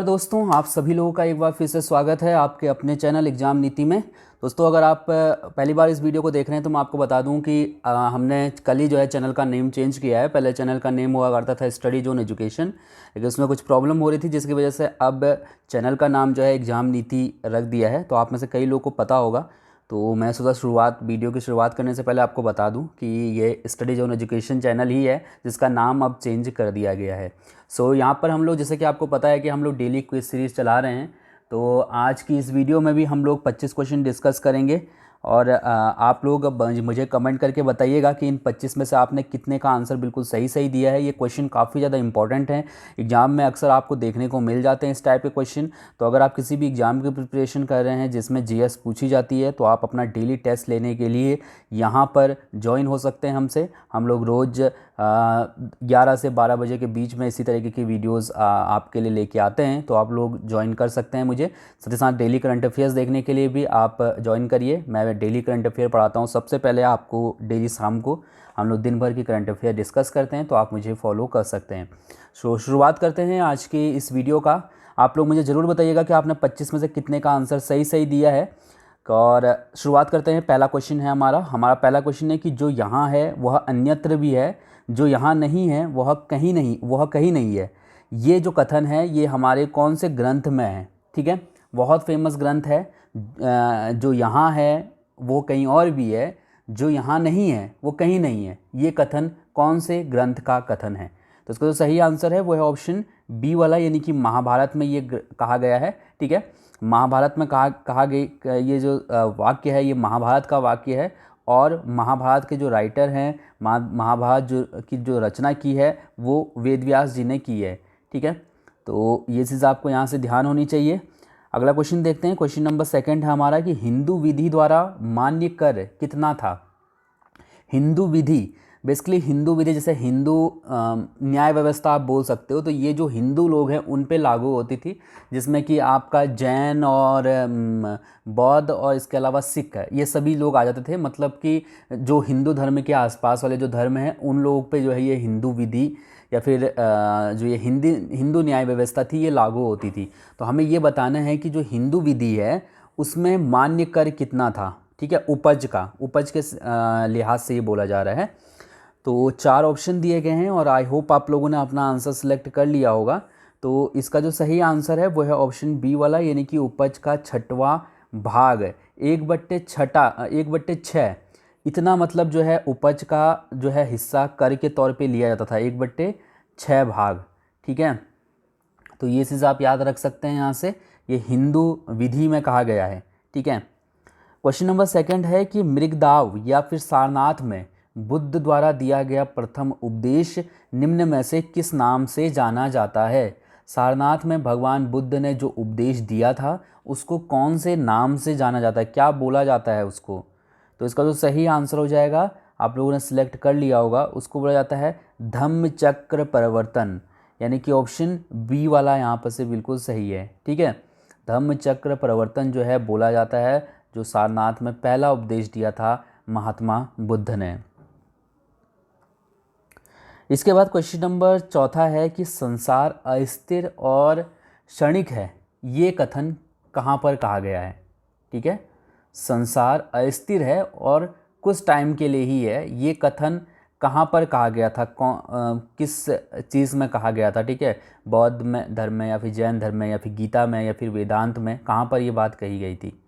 नमस्कार दोस्तों, आप सभी लोगों का एक बार फिर से स्वागत है आपके अपने चैनल एग्ज़ाम नीति में। दोस्तों, अगर आप पहली बार इस वीडियो को देख रहे हैं तो मैं आपको बता दूं कि हमने कल ही जो है चैनल का नेम चेंज किया है। पहले चैनल का नेम हुआ करता था स्टडी जोन एजुकेशन, लेकिन उसमें कुछ प्रॉब्लम हो रही थी जिसकी वजह से अब चैनल का नाम जो है एग्ज़ाम नीति रख दिया है। तो आप में से कई लोगों को पता होगा, तो मैं सोचा वीडियो की शुरुआत करने से पहले आपको बता दूं कि ये स्टडी जोन एजुकेशन चैनल ही है जिसका नाम अब चेंज कर दिया गया है। यहाँ पर हम लोग, जैसे कि आपको पता है कि हम लोग डेली क्विज सीरीज़ चला रहे हैं, तो आज की इस वीडियो में भी हम लोग 25 क्वेश्चन डिस्कस करेंगे। और आप लोग अब मुझे कमेंट करके बताइएगा कि इन 25 में से आपने कितने का आंसर बिल्कुल सही सही दिया है। ये क्वेश्चन काफ़ी ज़्यादा इंपॉर्टेंट हैं, एग्ज़ाम में अक्सर आपको देखने को मिल जाते हैं इस टाइप के क्वेश्चन। तो अगर आप किसी भी एग्ज़ाम की प्रिपरेशन कर रहे हैं जिसमें जीएस पूछी जाती है, तो आप अपना डेली टेस्ट लेने के लिए यहाँ पर ज्वाइन हो सकते हैं हमसे। हम लोग रोज़ 11 से 12 बजे के बीच में इसी तरीके की वीडियोस आपके लिए लेके आते हैं, तो आप लोग ज्वाइन कर सकते हैं मुझे। साथ ही साथ डेली करंट अफेयर्स देखने के लिए भी आप ज्वाइन करिए। मैं डेली करंट अफेयर पढ़ाता हूँ। सबसे पहले आपको डेली शाम को हम लोग दिन भर की करंट अफेयर डिस्कस करते हैं, तो आप मुझे फॉलो कर सकते हैं। शुरुआत करते हैं आज की इस वीडियो का। आप लोग मुझे ज़रूर बताइएगा कि आपने 25 में से कितने का आंसर सही सही दिया है। और शुरुआत करते हैं। पहला क्वेश्चन है हमारा पहला क्वेश्चन है कि जो यहाँ है वह अन्यत्र भी है, जो यहाँ नहीं है वह कहीं नहीं है। ये जो कथन है ये हमारे कौन से ग्रंथ में है? ठीक है, बहुत फेमस ग्रंथ है। जो यहाँ है वो कहीं और भी है, जो यहाँ नहीं है वो कहीं नहीं है। ये कथन कौन से ग्रंथ का कथन है? तो इसका जो सही आंसर है वो है ऑप्शन बी वाला, यानी कि महाभारत में ये कहा गया है। ठीक है, महाभारत में कहा गया ये जो वाक्य है ये महाभारत का वाक्य है। और महाभारत के जो राइटर हैं, महाभारत की जो रचना की है वो वेदव्यास जी ने की है। ठीक है, तो ये चीज़ आपको यहाँ से ध्यान होनी चाहिए। अगला क्वेश्चन देखते हैं। क्वेश्चन नंबर 2 है हमारा कि हिंदू विधि द्वारा मान्य कर कितना था? हिंदू विधि, बेसिकली हिंदू विधि जैसे हिंदू न्याय व्यवस्था आप बोल सकते हो, तो ये जो हिंदू लोग हैं उन पे लागू होती थी, जिसमें कि आपका जैन और बौद्ध और इसके अलावा सिख है, ये सभी लोग आ जाते थे। मतलब कि जो हिंदू धर्म के आसपास वाले जो धर्म हैं उन लोगों पे जो है ये हिंदू विधि या फिर जो ये हिंदू न्याय व्यवस्था थी ये लागू होती थी। तो हमें ये बताना है कि जो हिंदू विधि है उसमें मान्य कर कितना था। ठीक है, उपज के लिहाज से ये बोला जा रहा है। तो 4 ऑप्शन दिए गए हैं और आई होप आप लोगों ने अपना आंसर सेलेक्ट कर लिया होगा। तो इसका जो सही आंसर है वो है ऑप्शन बी वाला, यानी कि उपज का 6वां भाग, 1/6 इतना मतलब जो है उपज का जो है हिस्सा कर के तौर पे लिया जाता था, 1/6 भाग। ठीक है, तो ये चीज़ आप याद रख सकते हैं यहाँ से, ये हिंदू विधि में कहा गया है। ठीक है, क्वेश्चन नंबर 2 है कि मृगदाव या फिर सारनाथ में बुद्ध द्वारा दिया गया प्रथम उपदेश निम्न में से किस नाम से जाना जाता है? सारनाथ में भगवान बुद्ध ने जो उपदेश दिया था उसको कौन से नाम से जाना जाता है, क्या बोला जाता है उसको? तो इसका जो सही आंसर हो जाएगा, आप लोगों ने सिलेक्ट कर लिया होगा, उसको बोला जाता है धम्म चक्र परिवर्तन, यानी कि ऑप्शन बी वाला यहाँ पर से बिल्कुल सही है। ठीक है, धम्म चक्र परिवर्तन जो है बोला जाता है, जो सारनाथ में पहला उपदेश दिया था महात्मा बुद्ध ने। इसके बाद क्वेश्चन नंबर 4 है कि संसार अस्थिर और क्षणिक है, ये कथन कहाँ पर कहा गया है? ठीक है, संसार अस्थिर है और कुछ टाइम के लिए ही है, ये कथन कहाँ पर कहा गया था? किस चीज़ में कहा गया था? ठीक है, बौद्ध में धर्म में या फिर जैन धर्म में या फिर गीता में या फिर वेदांत में, कहाँ पर ये बात कही गई थी?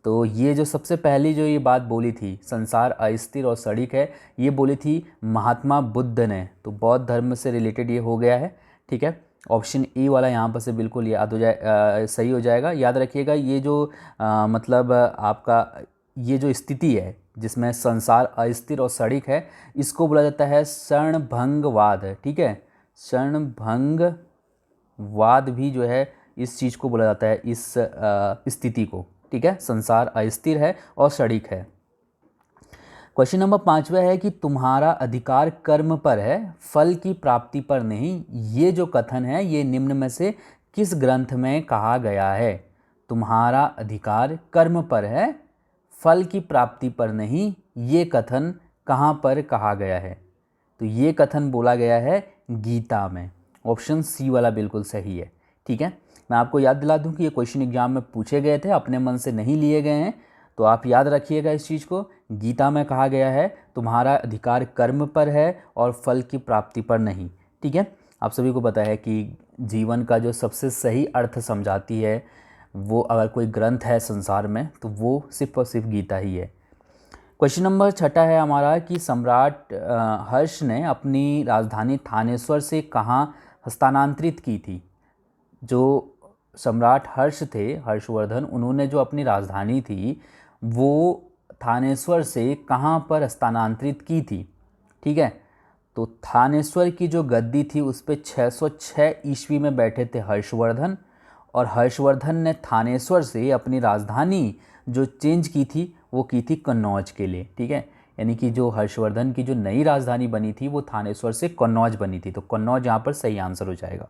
तो ये जो सबसे पहली जो ये बात बोली थी संसार अस्थिर और क्षणिक है, ये बोली थी महात्मा बुद्ध ने। तो बौद्ध धर्म से रिलेटेड ये हो गया है। ठीक है, ऑप्शन ए वाला यहाँ पर से बिल्कुल याद हो जाए, सही हो जाएगा। याद रखिएगा ये जो मतलब आपका ये जो स्थिति है जिसमें संसार अस्थिर और क्षणिक है, इसको बोला जाता है क्षणभंगवाद। ठीक है, क्षणभंगवाद भी जो है इस चीज़ को बोला जाता है, इस स्थिति को। ठीक है, संसार अस्थिर है और क्षणिक है। क्वेश्चन नंबर 5 है कि तुम्हारा अधिकार कर्म पर है, फल की प्राप्ति पर नहीं, ये जो कथन है ये निम्न में से किस ग्रंथ में कहा गया है? तुम्हारा अधिकार कर्म पर है, फल की प्राप्ति पर नहीं, ये कथन कहाँ पर कहा गया है? तो ये कथन बोला गया है गीता में। ऑप्शन सी वाला बिल्कुल सही है। ठीक है, मैं आपको याद दिला दूं कि ये क्वेश्चन एग्जाम में पूछे गए थे, अपने मन से नहीं लिए गए हैं, तो आप याद रखिएगा इस चीज़ को। गीता में कहा गया है तुम्हारा अधिकार कर्म पर है और फल की प्राप्ति पर नहीं। ठीक है, आप सभी को पता है कि जीवन का जो सबसे सही अर्थ समझाती है वो अगर कोई ग्रंथ है संसार में तो वो सिर्फ और सिर्फ गीता ही है। क्वेश्चन नंबर 6 है हमारा कि सम्राट हर्ष ने अपनी राजधानी थानेश्वर से कहाँ हस्तांतरित की थी। जो सम्राट हर्ष थे, हर्षवर्धन, उन्होंने जो अपनी राजधानी थी वो थानेश्वर से कहाँ पर हस्तांतरित की थी। ठीक है, तो थानेश्वर की जो गद्दी थी उस पर 606 ईस्वी में बैठे थे हर्षवर्धन, और हर्षवर्धन ने थानेश्वर से अपनी राजधानी जो चेंज की थी वो की थी कन्नौज के लिए। ठीक है, यानी कि जो हर्षवर्धन की जो नई राजधानी बनी थी वो थानेश्वर से कन्नौज बनी थी, तो कन्नौज यहाँ पर सही आंसर हो जाएगा।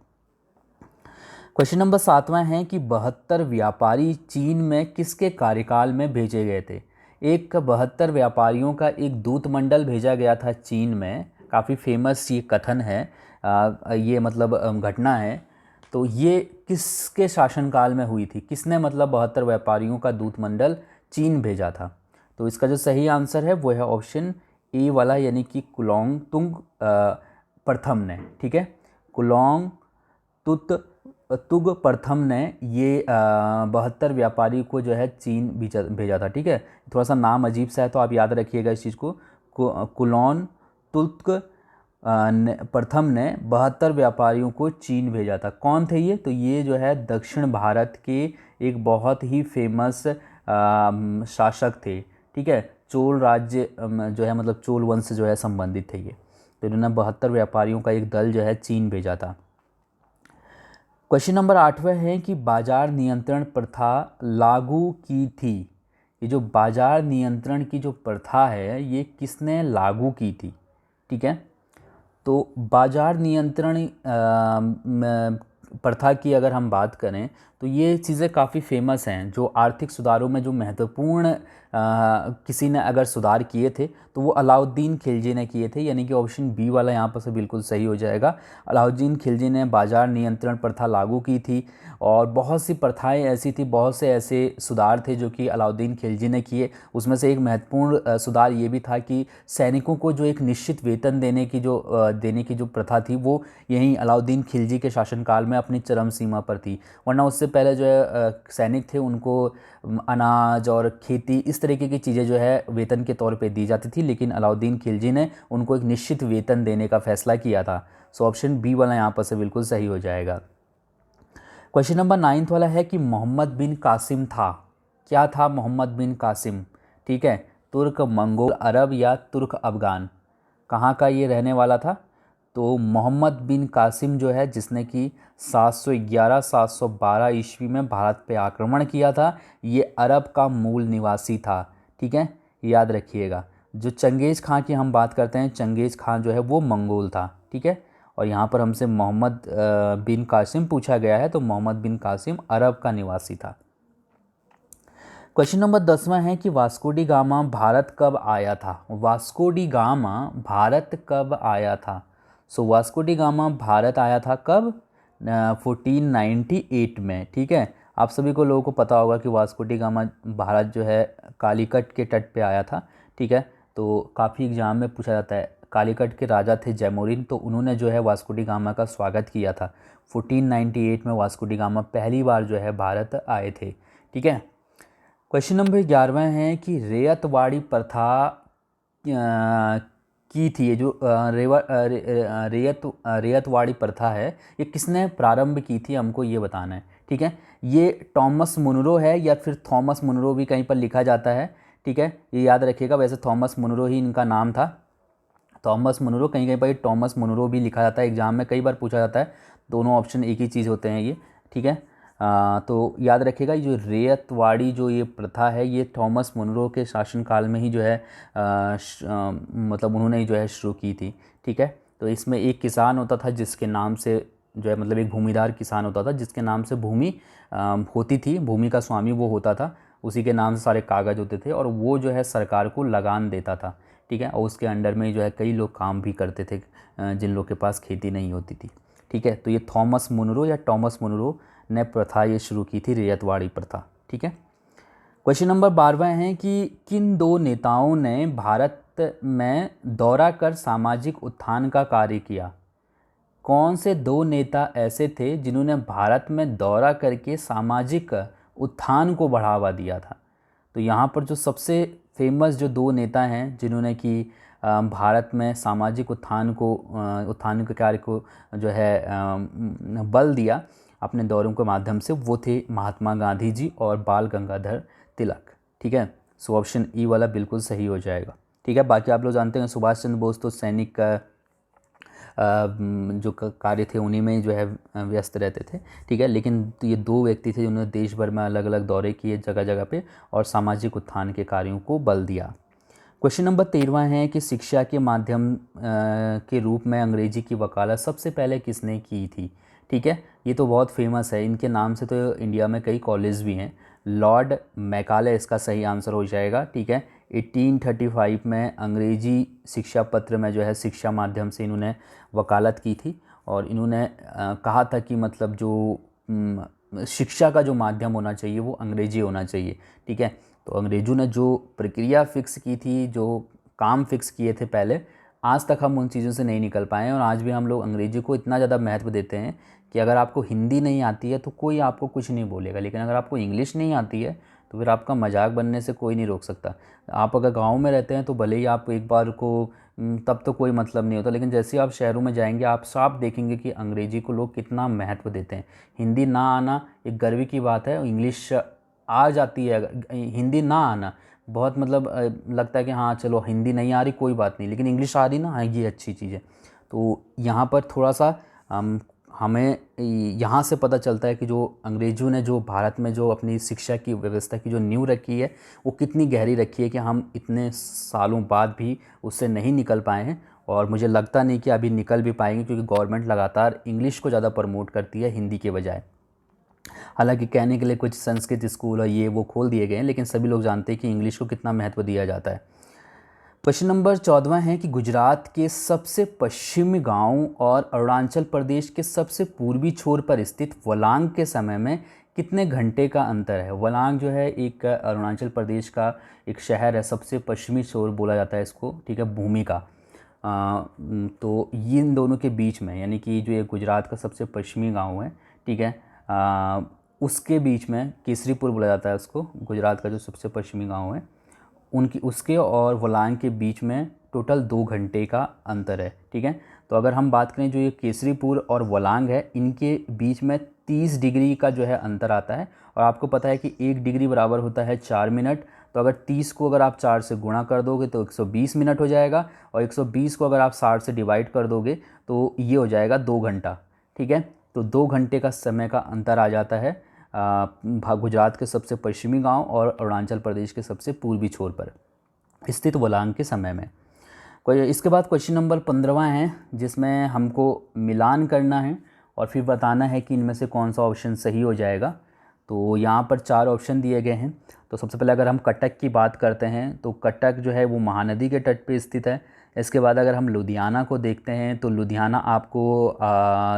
क्वेश्चन नंबर 7वां है कि 72 व्यापारी चीन में किसके कार्यकाल में भेजे गए थे। एक 72 व्यापारियों का एक दूत मंडल भेजा गया था चीन में, काफ़ी फेमस ये कथन है, ये मतलब घटना है। तो ये किसके शासनकाल में हुई थी, किसने मतलब 72 व्यापारियों का दूत मंडल चीन भेजा था। तो इसका जो सही आंसर है वो है ऑप्शन ए वाला, यानी कि कुलोंग तुंग प्रथम ने। ठीक है, कुलोंग तुग प्रथम ने ये 72 व्यापारी को जो है चीन भेजा था। ठीक है, थोड़ा सा नाम अजीब सा है तो आप याद रखिएगा इस चीज़ को। कुलोन तुग प्रथम ने 72 व्यापारियों को चीन भेजा था। कौन थे ये, तो ये जो है दक्षिण भारत के एक बहुत ही फेमस शासक थे। ठीक है, चोल राज्य जो है मतलब चोल वंश जो है संबंधित थे ये, तो इन्होंने 72 व्यापारियों का एक दल जो है चीन भेजा था। क्वेश्चन नंबर 8वां है कि बाजार नियंत्रण प्रथा लागू की थी। ये जो बाजार नियंत्रण की जो प्रथा है ये किसने लागू की थी। ठीक है, तो बाजार नियंत्रण प्रथा की अगर हम बात करें तो ये चीज़ें काफ़ी फेमस हैं। जो आर्थिक सुधारों में जो महत्वपूर्ण किसी ने अगर सुधार किए थे तो वो अलाउद्दीन खिलजी ने किए थे, यानी कि ऑप्शन बी वाला यहाँ पर से बिल्कुल सही हो जाएगा। अलाउद्दीन खिलजी ने बाजार नियंत्रण प्रथा लागू की थी, और बहुत सी प्रथाएं ऐसी थी, बहुत से ऐसे सुधार थे जो कि अलाउद्दीन खिलजी ने किए। उसमें से एक महत्वपूर्ण सुधार ये भी था कि सैनिकों को जो एक निश्चित वेतन देने की जो प्रथा थी वो यहीं अलाउद्दीन खिलजी के शासनकाल में अपनी चरम सीमा पर थी। वरना उससे पहले जो है सैनिक थे उनको अनाज और खेती इस तरीके की चीज़ें जो है वेतन के तौर पे दी जाती थी, लेकिन अलाउद्दीन खिलजी ने उनको एक निश्चित वेतन देने का फैसला किया था। सो ऑप्शन बी वाला यहाँ पर से बिल्कुल सही हो जाएगा। क्वेश्चन नंबर 9 वाला है कि मोहम्मद बिन कासिम था, क्या था मोहम्मद बिन कासिम। ठीक है, तुर्क, मंगोल, अरब या तुर्क अफगान, कहाँ का ये रहने वाला था। तो मोहम्मद बिन कासिम जो है जिसने कि 711-712 ईस्वी में भारत पे आक्रमण किया था, ये अरब का मूल निवासी था। ठीक है, याद रखिएगा। जो चंगेज़ खां की हम बात करते हैं, चंगेज़ खां जो है वो मंगोल था। ठीक है, और यहाँ पर हमसे मोहम्मद बिन कासिम पूछा गया है, तो मोहम्मद बिन कासिम अरब का निवासी था। क्वेश्चन नंबर 10वां है कि वास्को डी गामा भारत कब आया था। वास्को डी गामा भारत कब आया था। सो वास्को डी गामा भारत आया था कब, 1498 में। ठीक है, आप सभी को लोगों को पता होगा कि वास्को डी गामा भारत जो है कालीकट के तट पे आया था। ठीक है, तो काफ़ी एग्जाम में पूछा जाता है। कालीकट के राजा थे जैमोरिन, तो उन्होंने जो है वास्को डी गामा का स्वागत किया था। 1498 में वास्को डी गामा पहली बार जो है भारत आए थे। ठीक है, क्वेश्चन नंबर 11वां है कि रेयतवाड़ी प्रथा की थी। ये जो रेयतवाड़ी प्रथा है ये किसने प्रारंभ की थी, हमको ये बताना है। ठीक है, ये टॉमस मुनरो है या फिर थॉमस मुनरो भी कहीं पर लिखा जाता है। ठीक है, ये याद रखिएगा, वैसे थॉमस मुनरो ही इनका नाम था। थॉमस मुनरो, कहीं कहीं पर टॉमस मुनरो भी लिखा जाता है, एग्जाम में कई बार पूछा जाता है। दोनों ऑप्शन एक ही चीज़ होते हैं ये। ठीक है, तो याद रखिएगा ये जो रेयतवाड़ी जो ये प्रथा है ये थॉमस मुनरो के शासनकाल में ही जो है मतलब उन्होंने ही जो है शुरू की थी। ठीक है, तो इसमें एक किसान होता था जिसके नाम से जो है मतलब एक भूमिदार किसान होता था जिसके नाम से भूमि होती थी, भूमि का स्वामी वो होता था, उसी के नाम से सारे कागज़ होते थे और वो जो है सरकार को लगान देता था। ठीक है, और उसके अंडर में जो है कई लोग काम भी करते थे जिन लोग के पास खेती नहीं होती थी। ठीक है, तो ये थॉमस मुनरो या टॉमस मुनरो ने प्रथा ये शुरू की थी, रैयतवाड़ी प्रथा। ठीक है। क्वेश्चन नंबर 12 है कि किन दो नेताओं ने भारत में दौरा कर सामाजिक उत्थान का कार्य किया? कौन से दो नेता ऐसे थे जिन्होंने भारत में दौरा करके सामाजिक उत्थान को बढ़ावा दिया था? तो यहाँ पर जो सबसे फेमस जो दो नेता हैं जिन्होंने कि भारत में सामाजिक उत्थान के कार्य को जो है बल दिया अपने दौरों के माध्यम से, वो थे महात्मा गांधी जी और बाल गंगाधर तिलक। ठीक है। सो ऑप्शन ई वाला बिल्कुल सही हो जाएगा। ठीक है। बाकी आप लोग जानते हैं सुभाष चंद्र बोस तो सैनिक जो कार्य थे उन्हीं में जो है व्यस्त रहते थे। ठीक है। लेकिन ये दो व्यक्ति थे जिन्होंने देश भर में अलग अलग दौरे किए जगह जगह पे और सामाजिक उत्थान के कार्यों को बल दिया। क्वेश्चन नंबर 13 है कि शिक्षा के माध्यम के रूप में अंग्रेजी की वकालत सबसे पहले किसने की थी? ठीक है। ये तो बहुत फेमस है, इनके नाम से तो इंडिया में कई कॉलेज भी हैं। लॉर्ड मैकाले इसका सही आंसर हो जाएगा। ठीक है। 1835 में अंग्रेजी शिक्षा पत्र में जो है शिक्षा माध्यम से इन्होंने वकालत की थी और इन्होंने कहा था कि मतलब जो शिक्षा का जो माध्यम होना चाहिए वो अंग्रेजी होना चाहिए। ठीक है। तो अंग्रेज़ों ने जो प्रक्रिया फ़िक्स की थी, जो काम फ़िक्स किए थे पहले, आज तक हम उन चीज़ों से नहीं निकल पाए हैं और आज भी हम लोग अंग्रेजी को इतना ज़्यादा महत्व देते हैं कि अगर आपको हिंदी नहीं आती है तो कोई आपको कुछ नहीं बोलेगा, लेकिन अगर आपको इंग्लिश नहीं आती है तो फिर आपका मजाक बनने से कोई नहीं रोक सकता। आप अगर गाँव में रहते हैं तो भले ही आप एक बार को तब तो कोई मतलब नहीं होता, लेकिन जैसे आप शहरों में जाएंगे आप साफ देखेंगे कि अंग्रेजी को लोग कितना महत्व देते हैं। हिंदी ना आना एक गर्व की बात है, इंग्लिश आ जाती है, हिंदी ना आना बहुत मतलब लगता है कि हाँ चलो हिंदी नहीं आ रही कोई बात नहीं, लेकिन इंग्लिश आ रही ना, हाँ ये अच्छी चीज़ है। तो यहाँ पर थोड़ा सा हमें यहाँ से पता चलता है कि जो अंग्रेज़ों ने जो भारत में जो अपनी शिक्षा की व्यवस्था की जो नींव रखी है वो कितनी गहरी रखी है कि हम इतने सालों बाद भी उससे नहीं निकल पाए हैं और मुझे लगता नहीं कि अभी निकल भी पाएंगे, क्योंकि गवर्नमेंट लगातार इंग्लिश को ज़्यादा प्रमोट करती है हिंदी के बजाय। हालांकि कहने के लिए कुछ संस्कृत स्कूल और ये वो खोल दिए गए हैं, लेकिन सभी लोग जानते हैं कि इंग्लिश को कितना महत्व दिया जाता है। क्वेश्चन नंबर 14 है कि गुजरात के सबसे पश्चिमी गांव और अरुणाचल प्रदेश के सबसे पूर्वी छोर पर स्थित वलांग के समय में कितने घंटे का अंतर है? वलांग जो है एक अरुणाचल प्रदेश का एक शहर है, सबसे पश्चिमी छोर बोला जाता है इसको। ठीक है। भूमि का तो ये इन दोनों के बीच में, यानी कि जो ये गुजरात का सबसे पश्चिमी गाँव है, ठीक है, उसके बीच में केसरीपुर बोला जाता है उसको, गुजरात का जो सबसे पश्चिमी गांव है उनकी उसके और वलांग के बीच में टोटल 2 घंटे का अंतर है। ठीक है। तो अगर हम बात करें जो ये केसरीपुर और वलांग है इनके बीच में 30 डिग्री का जो है अंतर आता है और आपको पता है कि 1 डिग्री बराबर होता है 4 मिनट। तो अगर 30 को अगर आप 4 से गुणा कर दोगे तो 120 मिनट हो जाएगा और 120 को अगर आप 60 से डिवाइड कर दोगे तो ये हो जाएगा 2 घंटा। ठीक है। तो 2 घंटे का समय का अंतर आ जाता है गुजरात के सबसे पश्चिमी गांव और अरुणाचल प्रदेश के सबसे पूर्वी छोर पर स्थित वलांग के समय में। इसके बाद क्वेश्चन नंबर 15 है जिसमें हमको मिलान करना है और फिर बताना है कि इनमें से कौन सा ऑप्शन सही हो जाएगा। तो यहाँ पर 4 ऑप्शन दिए गए हैं। तो सबसे पहले अगर हम कटक की बात करते हैं तो कटक जो है वो महानदी के तट पे स्थित है। इसके बाद अगर हम लुधियाना को देखते हैं तो लुधियाना आपको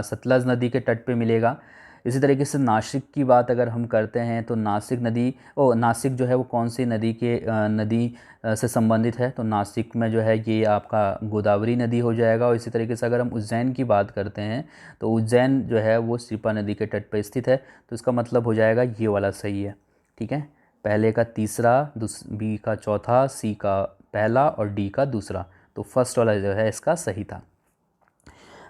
सतलज नदी के तट पे मिलेगा। इसी तरीके से नासिक की बात अगर हम करते हैं तो नासिक जो है वो कौन सी नदी से संबंधित है? तो नासिक में जो है ये आपका गोदावरी नदी हो जाएगा। और इसी तरीके से अगर हम उज्जैन की बात करते हैं तो उज्जैन जो है वो शिप्रा नदी के तट पर स्थित है। तो इसका मतलब हो जाएगा ये वाला सही है। ठीक है। पहले का तीसरा, बी का चौथा, सी का पहला और डी का दूसरा। तो फर्स्ट वाला जो है इसका सही था।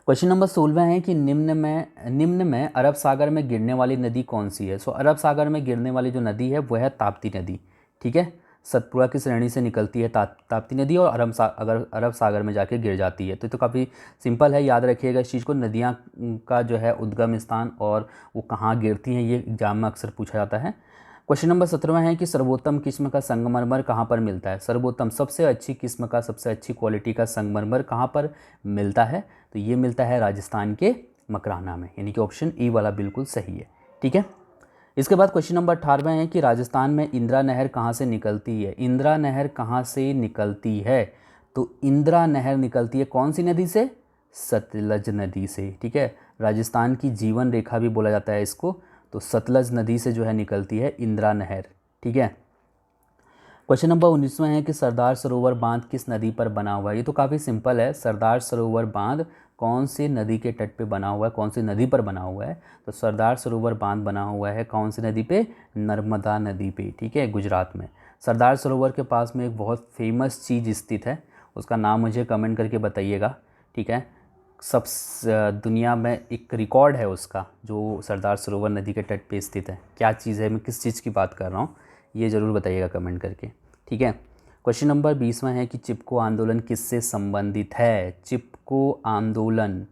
क्वेश्चन नंबर 16 है कि निम्न में अरब सागर में गिरने वाली नदी कौन सी है? सो अरब सागर में गिरने वाली जो नदी है वह है ताप्ती नदी। ठीक है। सतपुड़ा की श्रेणी से निकलती है ताप्ती नदी और अगर अरब सागर में जाके गिर जाती है तो काफ़ी सिंपल है, याद रखिएगा इस चीज़ को। नदियाँ का जो है उद्गम स्थान और वो कहाँ गिरती हैं ये एग्जाम में अक्सर पूछा जाता है। क्वेश्चन नंबर 17 है कि सर्वोत्तम किस्म का संगमरमर कहाँ पर मिलता है? सर्वोत्तम सबसे अच्छी किस्म का, सबसे अच्छी क्वालिटी का संगमरमर कहाँ पर मिलता है? तो ये मिलता है राजस्थान के मकराना में, यानी कि ऑप्शन ई वाला बिल्कुल सही है। ठीक है। इसके बाद क्वेश्चन नंबर 18 है कि राजस्थान में इंदिरा नहर कहाँ से निकलती है? इंदिरा नहर कहाँ से निकलती है? तो इंदिरा नहर निकलती है कौन सी नदी से? सतलज नदी से। ठीक है। राजस्थान की जीवन रेखा भी बोला जाता है इसको। तो सतलज नदी से जो है निकलती है इंदिरा नहर। ठीक है। क्वेश्चन नंबर 19वां है कि सरदार सरोवर बांध किस नदी पर बना हुआ है। ये तो काफ़ी सिंपल है, सरदार सरोवर बांध कौन सी नदी के तट पे बना हुआ है, कौन सी नदी पर बना हुआ है। तो सरदार सरोवर बांध बना हुआ है कौन सी नदी पे, नर्मदा नदी पे। ठीक है, गुजरात में। सरदार सरोवर के पास में एक बहुत फेमस चीज़ स्थित है, उसका नाम मुझे कमेंट करके बताइएगा। ठीक है, सब दुनिया में एक रिकॉर्ड है उसका, जो सरदार सरोवर नदी के तट पे स्थित है। क्या चीज़ है, मैं किस चीज़ की बात कर रहा हूँ, ये ज़रूर बताइएगा कमेंट करके। ठीक है। क्वेश्चन नंबर 20वां है कि चिपको आंदोलन किससे संबंधित है। चिपको आंदोलन,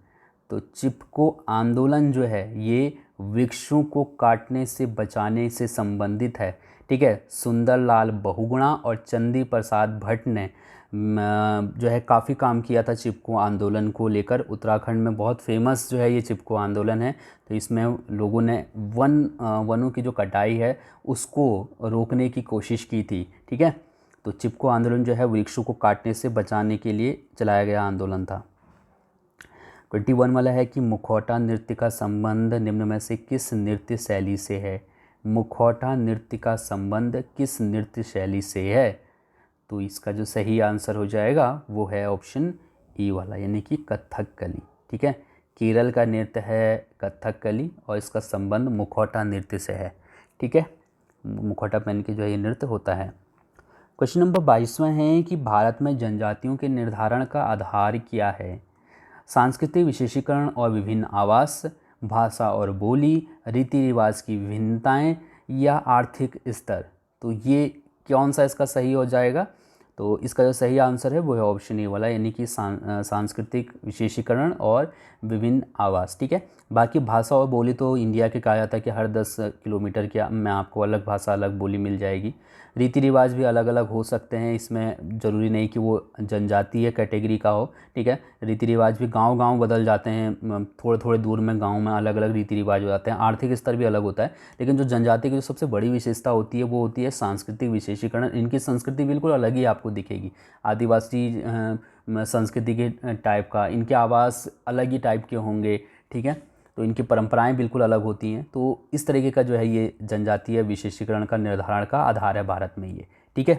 तो चिपको आंदोलन जो है ये वृक्षों को काटने से बचाने से संबंधित है। ठीक है, सुंदरलाल बहुगुणा और चंदी प्रसाद भट्ट ने जो है काफ़ी काम किया था चिपको आंदोलन को लेकर। उत्तराखंड में बहुत फेमस जो है ये चिपको आंदोलन है। तो इसमें लोगों ने वनों की जो कटाई है उसको रोकने की कोशिश की थी। ठीक है, तो चिपको आंदोलन जो है वृक्षों को काटने से बचाने के लिए चलाया गया आंदोलन था। 21 वाला है कि मुखौटा नृत्य का संबंध निम्न में से किस नृत्य शैली से है। मुखौटा नृत्य का संबंध किस नृत्य शैली से है। तो इसका जो सही आंसर हो जाएगा वो है ऑप्शन ई वाला, यानी कि कथकली। ठीक है, केरल का नृत्य है कथकली और इसका संबंध मुखौटा नृत्य से है। ठीक है, मुखौटा पहन के जो है ये नृत्य होता है। क्वेश्चन नंबर 22वां है कि भारत में जनजातियों के निर्धारण का आधार क्या है। सांस्कृतिक विशेषीकरण और विभिन्न आवास, भाषा और बोली, रीति रिवाज की विभिन्नताएं या आर्थिक स्तर। तो ये कौन सा इसका सही हो जाएगा। तो इसका जो सही आंसर है वो है ऑप्शन ए वाला, यानी कि सांस्कृतिक विशेषीकरण और विभिन्न आवास। ठीक है, बाकी भाषा और बोली तो इंडिया के कहा जाता है कि हर 10 किलोमीटर के में आपको अलग भाषा अलग बोली मिल जाएगी। रीति रिवाज भी अलग अलग हो सकते हैं, इसमें ज़रूरी नहीं कि वो जनजातीय कैटेगरी का हो। ठीक है, रीति रिवाज भी गांव गांव बदल जाते हैं, थोड़े थोड़े दूर में गांव में अलग अलग रीति रिवाज हो जाते हैं, आर्थिक स्तर भी अलग होता है। लेकिन जो जनजाति की जो सबसे बड़ी विशेषता होती है वो होती है सांस्कृतिक विशेषीकरण। इनकी संस्कृति बिल्कुल अलग ही आपको दिखेगी, आदिवासी संस्कृति के टाइप का, इनके आवास अलग ही टाइप के होंगे। ठीक है, तो इनकी परंपराएं बिल्कुल अलग होती हैं। तो इस तरीके का जो है ये जनजातीय विशेषीकरण का निर्धारण का आधार है भारत में ये। ठीक है।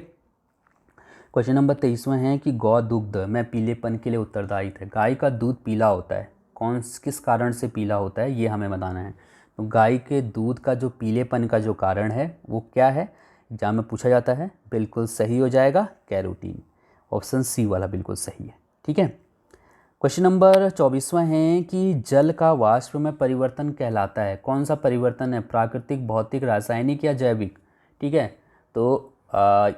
क्वेश्चन नंबर 23वां है कि गौ दुग्ध में पीलेपन के लिए उत्तरदायी है। गाय का दूध पीला होता है, किस कारण से पीला होता है ये हमें बताना है। तो गाय के दूध का जो पीलेपन का जो कारण है वो क्या है, एग्जाम में पूछा जाता है। बिल्कुल सही हो जाएगा कैरोटीन, ऑप्शन सी वाला बिल्कुल सही है। ठीक है। क्वेश्चन नंबर 24वां है कि जल का वाष्प में परिवर्तन कहलाता है। कौन सा परिवर्तन है, प्राकृतिक, भौतिक, रासायनिक या जैविक। ठीक है, तो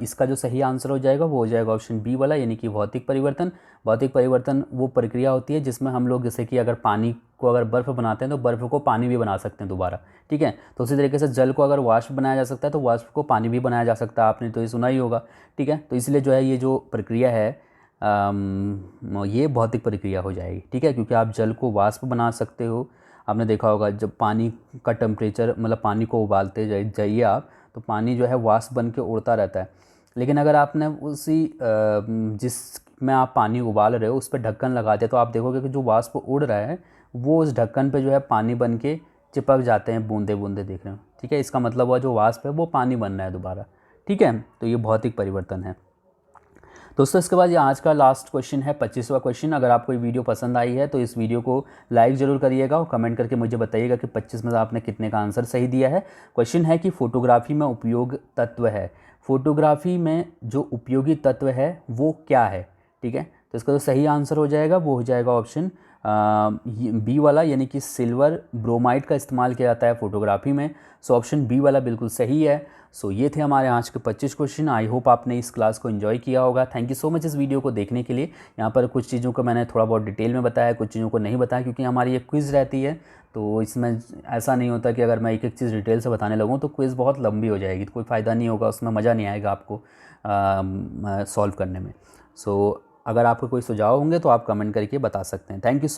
इसका जो सही आंसर हो जाएगा वो हो जाएगा ऑप्शन बी वाला, यानी कि भौतिक परिवर्तन। भौतिक परिवर्तन वो प्रक्रिया होती है जिसमें हम लोग जैसे कि अगर पानी को अगर बर्फ़ बनाते हैं तो बर्फ़ को पानी भी बना सकते हैं दोबारा। ठीक है, तो उसी तरीके से जल को अगर वाष्प बनाया जा सकता है तो वाष्प को पानी भी बनाया जा सकता है, आपने तो ये सुना ही होगा। ठीक है, तो इसलिए जो है ये जो प्रक्रिया है ये भौतिक प्रक्रिया हो जाएगी। ठीक है, क्योंकि आप जल को वाष्प बना सकते हो। आपने देखा होगा जब पानी का टेम्परेचर, मतलब पानी को उबालते जाइए आप, तो पानी जो है वाष्प बन के उड़ता रहता है। लेकिन अगर आपने उसी जिसमें आप पानी उबाल रहे हो उस पर ढक्कन लगा दिया तो आप देखोगे कि जो वाष्प उड़ रहा है वो उस ढक्कन पे जो है पानी बन के चिपक जाते हैं, बूंदे बूंदे देख रहे हो। ठीक है, इसका मतलब हुआ जो वाष्प है वो पानी बन रहा है दोबारा। ठीक है, तो ये भौतिक परिवर्तन है। दोस्तों इसके बाद ये आज का लास्ट क्वेश्चन है, 25वां क्वेश्चन। अगर आपको ये वीडियो पसंद आई है तो इस वीडियो को लाइक ज़रूर करिएगा और कमेंट करके मुझे बताइएगा कि 25 में से आपने कितने का आंसर सही दिया है। क्वेश्चन है कि फोटोग्राफी में उपयोग तत्व है। फोटोग्राफी में जो उपयोगी तत्व है वो क्या है। ठीक है, तो इसका जो सही आंसर हो जाएगा वो हो जाएगा ऑप्शन बी वाला, यानी कि सिल्वर ब्रोमाइड का इस्तेमाल किया जाता है फोटोग्राफी में। सो ऑप्शन बी वाला बिल्कुल सही है। सो ये थे हमारे आज के 25 क्वेश्चन। आई होप आपने इस क्लास को एंजॉय किया होगा। थैंक यू सो मच इस वीडियो को देखने के लिए। यहाँ पर कुछ चीज़ों को मैंने थोड़ा बहुत डिटेल में बताया, कुछ चीज़ों को नहीं बताया क्योंकि हमारी एक क्विज़ रहती है। तो इसमें ऐसा नहीं होता कि अगर मैं एक एक चीज़ डिटेल से बताने लगूँ तो क्विज़ बहुत लंबी हो जाएगी, तो कोई फ़ायदा नहीं होगा, उसमें मज़ा नहीं आएगा आपको सॉल्व करने में। सो अगर आपके कोई सुझाव होंगे तो आप कमेंट करके बता सकते हैं। Thank you.